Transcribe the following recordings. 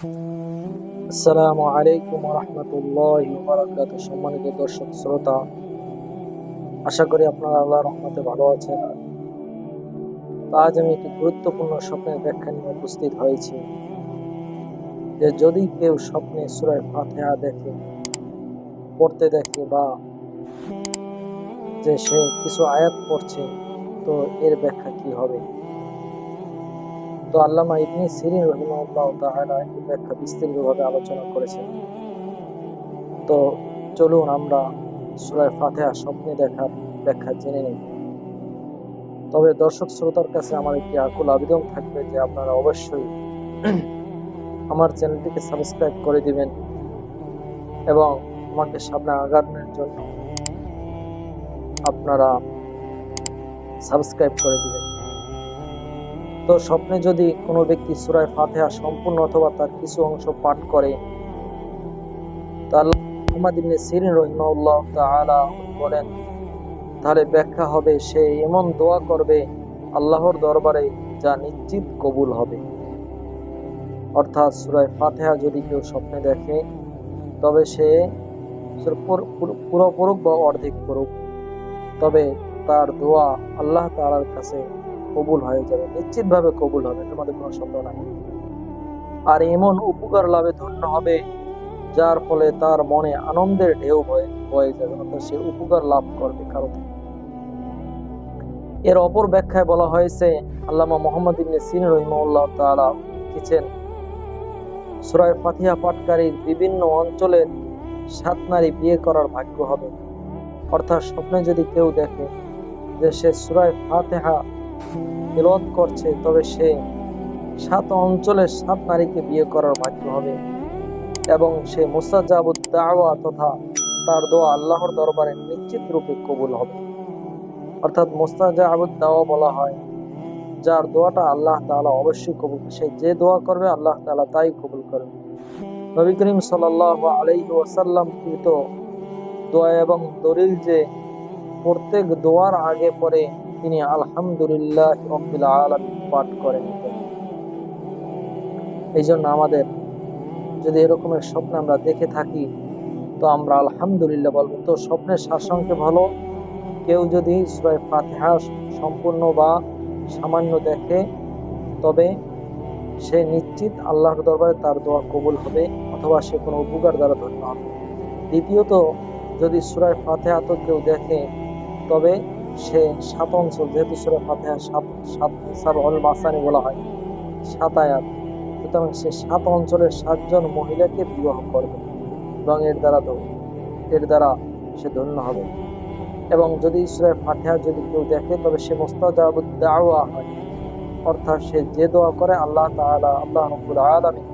আসসালামু আলাইকুম ওয়া রাহমাতুল্লাহি ওয়া বারাকাতুহু। সম্মানিত দর্শক শ্রোতা, আশা করি আপনারা আল্লাহর রহমতে ভালো আছেন। আজ আমি একটি গুরুত্বপূর্ণ স্বপ্নের ব্যাখ্যা নিয়ে উপস্থিত হয়েছি যে যদি কেউ স্বপ্নে সূরা ফাতিহা পড়তে দেখে বা যে সে কিছু আয়াত পড়ছে, তো এর ব্যাখ্যা কি হবে। তো আল্লামা ইবনে সিরিন রাহিমাহুল্লাহ তাআলা এই ব্যাখ্যা বিস্তারিতভাবে আলোচনা করেছেন। তো চলুন আমরা সূরা ফাতিহা স্বপ্নে দেখার ব্যাখ্যা জেনে নিই। তবে দর্শক শ্রোতার কাছে আমার একটি আকুল আবেদন থাকবে যে আপনারা অবশ্যই আমার চ্যানেলটিকে সাবস্ক্রাইব করে দিবেন এবং আমাকে সামনে আগানোর জন্য আপনারা সাবস্ক্রাইব করে দিবেন। তো স্বপ্নে যদি কোনো ব্যক্তি সূরা ফাতিহা সম্পূর্ণ অথবা তার কিছু অংশ পাঠ করে, তাহলে মুহাম্মদ ইবনে সিরিন রাহিমাহুল্লাহ তাআলা বলেন, তাহলে ব্যাখ্যা হবে সে এমন দোয়া করবে আল্লাহর দরবারে যা নিশ্চিত কবুল হবে। অর্থাৎ সূরা ফাতিহা যদি কেউ স্বপ্নে দেখে, তবে সে পুরো পড়ুক বা অর্ধেক পড়ুক, তবে তার দোয়া আল্লাহ তাআলার কাছে কবুল হয়ে যাবে, নিশ্চিতভাবে কবুল হবে, তোমাদের কোনো সন্দেহ নাই। আর এমন উপকার লাভে ধন্য হবে যার ফলে তার মনে আনন্দের ঢেউ বয়ে যাবে, অর্থাৎ সে উপকার লাভ করবে কারো থেকে। এর অপর ব্যাখ্যায় বলা হয়েছে, আল্লামা মুহাম্মদ ইবনে সিরিন রাহিমাহুল্লাহ তাআলা লিখেছেন, সূরা ফাতিহা পাঠকারীর বিভিন্ন অঞ্চলের 7 নারী বিয়ে করার ভাগ্য হবে। অর্থাৎ স্বপ্নে যদি কেউ দেখে যে সে সূরা ফাতিহা তেলাওয়াত করছে, তবে সে 7 অঞ্চলের 7 নারীকে বিয়ে করার ভাগ্য হবে এবং সে মুস্তাজাবুদ দাওয়া তথা তার দোয়া আল্লাহর দরবারে নিশ্চিত রূপে কবুল হবে। অর্থাৎ মুস্তাজাবুদ দাওয়া বলা হয় যার দোয়াটা আল্লাহ তাআলা অবশ্যই কবুল, সে যে দোয়া করবে আল্লাহ তাআলা তাই কবুল করবে। নবী করিম সাল্লাল্লাহু আলাইহি ওয়াসাল্লাম কৃত দোয়া এবং দলিল যে প্রত্যেক দোয়ার আগে পরে তিনি আলহামদুলিল্লাহ রাব্বিল আলামিন পাঠ করেন। এই জন্য আমাদের যদি এরকমের স্বপ্ন আমরা দেখে থাকি, তো আমরা আলহামদুলিল্লাহ বলবো। তো স্বপ্নের সারসংক্ষেপ হলো, কেউ যদি সূরা ফাতিহা সম্পূর্ণ বা সামান্য দেখে, তবে সে নিশ্চিত আল্লাহর দরবারে তার দোয়া কবুল হবে অথবা সে কোনো উপকার দ্বারা ধন্য হবে। দ্বিতীয়ত, যদি সূরা ফাতিহা তো কেউ দেখে, তবে সে 7 অঞ্চল, যেহেতু সূরা ফাতিহা 7 মাসানি বলা হয়, 7 আয়াত, সুতরাং সে 7 অঞ্চলের 7 জন মহিলাকে বিবাহ করবে এবং এর দ্বারা সে ধন্য হবে। এবং যদি সূরা ফাতিহা যদি কেউ দেখে, তবে সে মুস্তাজাবুদ দাওয়া হয়, অর্থাৎ সে যে দোয়া করে আল্লাহ তাআলা, আল্লাহ রাব্বুল আলামিন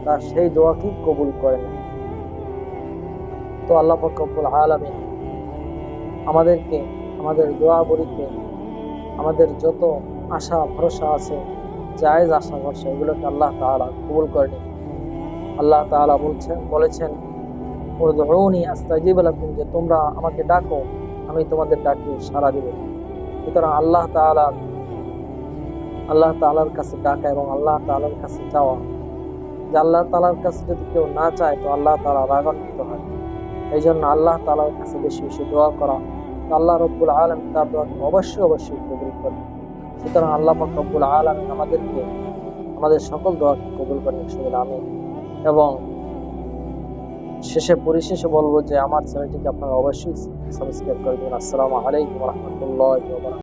তার সেই দোয়াকে কবুল করেন। তো আল্লাহ পাক রব্বুল আলামিন আমাদেরকে, আমাদের দোয়াবলিকে, আমাদের যত আশা ভরসা আছে, জায়েজ আশা ভরসা, এগুলোকে আল্লাহ তাআলা কবুল করেন। আল্লাহ তাআলা বলেছেন উদউনি আস্তাজিব লাকুম, যে তোমরা আমাকে ডাকো, আমি তোমাদের ডাকে সাড়া দেব। সুতরাং আল্লাহ তাআলার কাছে ডাকা এবং আল্লাহ তাআলার কাছে চাওয়া, যে আল্লাহ তাআলার কাছে যদি কেউ না চায় তো আল্লাহ তাআলা রাগান্বিত হয়। এই জন্য আল্লাহ তাআলার কাছে বেশি বেশি দোয়া করা, আল্লাহ রাব্বুল আলামিন তার দোয়াকে অবশ্যই কবুল করবেন। সুতরাং আল্লাহ পাক রব্বুল আলামিন আমাদেরকে আমাদের সকল দোয়াকে কবুল করেন, আমিন। এবং পরিশেষে বলবো যে আমার চ্যানেলটিকে আপনারা অবশ্যই সাবস্ক্রাইব করে দিন। আসসালামু আলাইকুম ওয়া রাহমাতুল্লাহি ওয়া বারাকাতুহু।